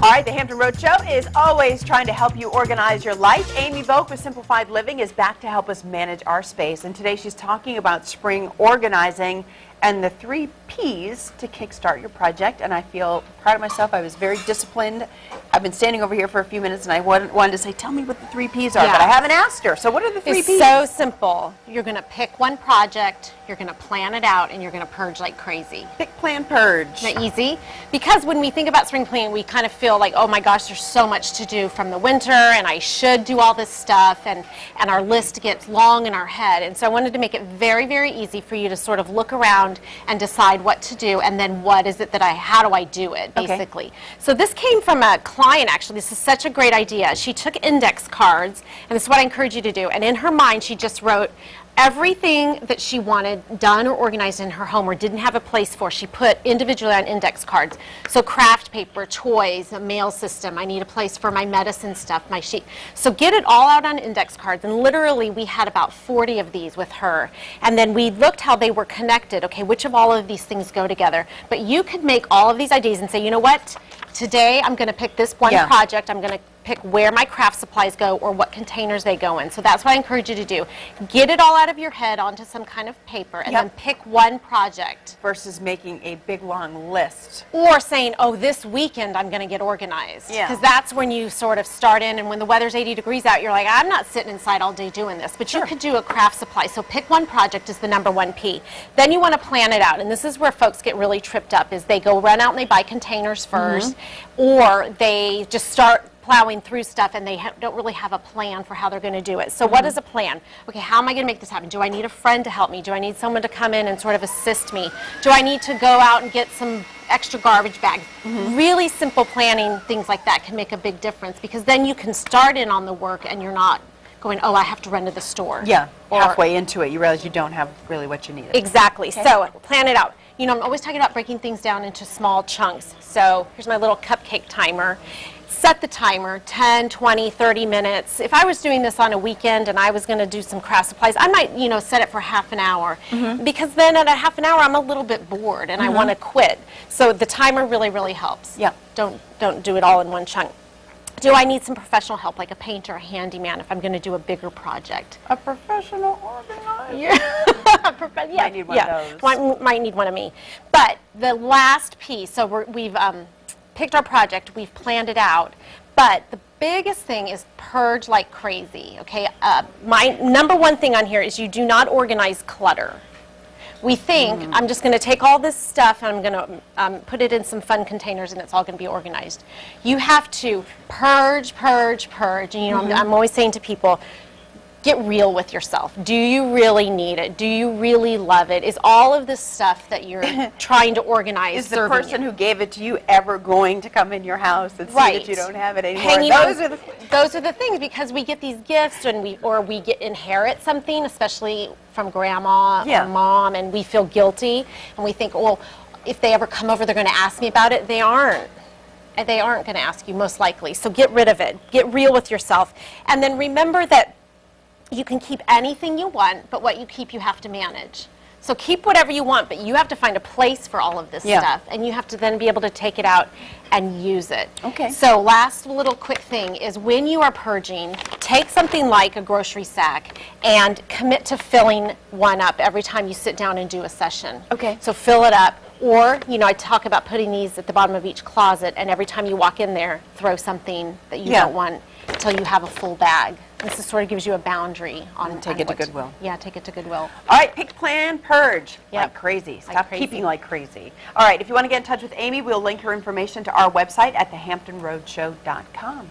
All right, the Hampton Road Show is always trying to help you organize your life. Amy Vogt with Simplified Living is back to help us manage our space. And today she's talking about spring organizing and the 3 Ps to kickstart your project. And I feel proud of myself. I was very disciplined. I've been standing over here for a few minutes and I wanted to say, tell me what the 3 Ps are, but I haven't asked her. So what are the 3 Ps? It's so simple. You're going to pick one project, you're going to plan it out, and you're going to purge like crazy. Pick, plan, purge. Isn't that easy? Because when we think about spring cleaning, we kind of feel like, oh my gosh, there's so much to do from the winter, and I should do all this stuff, and our list gets long in our head. And so I wanted to make it very, very easy for you to sort of look around and decide what to do, and then what is it that how do I do it, basically. Okay. So this came from a client, actually. This is such a great idea. She took index cards, and this is what I encourage you to do, and in her mind, she just wrote everything that she wanted done or organized in her home or didn't have a place for, she put individually on index cards. So craft paper, toys, a mail system, I need a place for my medicine stuff, my sheet. So get it all out on index cards, and literally we had about 40 of these with her. And then we looked how they were connected. Okay, which of all of these things go together? But you could make all of these ideas and say, you know what? Today I'm going to pick this one project. I'm going to pick where my craft supplies go or what containers they go in. So that's what I encourage you to do. Get it all out of your head onto some kind of paper and then pick one project. Versus making a big long list. Or saying, oh, this weekend I'm going to get organized. Because that's when you sort of start in, and when the weather's 80 degrees out, you're like, I'm not sitting inside all day doing this. But you could do a craft supply. So pick one project is the number 1 P. Then you want to plan it out. And this is where folks get really tripped up, is they go run out and they buy containers first, or they just start plowing through stuff and they don't really have a plan for how they're going to do it. So what is a plan? Okay, how am I going to make this happen? Do I need a friend to help me? Do I need someone to come in and sort of assist me? Do I need to go out and get some extra garbage bags? Really simple planning, things like that can make a big difference, because then you can start in on the work and you're not going, oh, I have to run to the store. Or halfway into it, you realize you don't have really what you need. Exactly. Okay. So plan it out. You know, I'm always talking about breaking things down into small chunks. So here's my little cupcake timer. Set the timer, 10, 20, 30 minutes. If I was doing this on a weekend and I was going to do some craft supplies, I might, you know, set it for half an hour. Because then at a half an hour, I'm a little bit bored and I want to quit. So the timer really, really helps. Don't do it all in one chunk. Do I need some professional help, like a painter, a handyman, if I'm going to do a bigger project? A professional organizer? Might need one of those. Might need one of me. But the last piece, so we've picked our project, we've planned it out, but the biggest thing is purge like crazy, okay? My number 1 thing on here is you do not organize clutter. We think, I'm just going to take all this stuff and I'm going to put it in some fun containers and it's all going to be organized. You have to purge, purge, purge. And, you know, I'm always saying to people, get real with yourself. Do you really need it? Do you really love it? Is all of this stuff that you're trying to organize is the person who gave it to you ever going to come in your house and see that you don't have it anymore? Those are the things, because we get these gifts and we inherit something, especially from grandma or mom, and we feel guilty and we think, well, if they ever come over, they're going to ask me about it. They aren't. They aren't going to ask you, most likely. So get rid of it. Get real with yourself. And then remember that you can keep anything you want, but what you keep, you have to manage. So keep whatever you want, but you have to find a place for all of this stuff, and you have to then be able to take it out and use it. Okay. So last little quick thing is, when you are purging, take something like a grocery sack and commit to filling one up every time you sit down and do a session. Okay. So fill it up. Or, you know, I talk about putting these at the bottom of each closet, and every time you walk in there, throw something that you don't want until you have a full bag. This sort of gives you a boundary on take it to Goodwill. Yeah, take it to Goodwill. All right, pick, plan, purge. Like crazy. Stop keeping like crazy. All right, if you want to get in touch with Amy, we'll link her information to our website at thehamptonroadshow.com.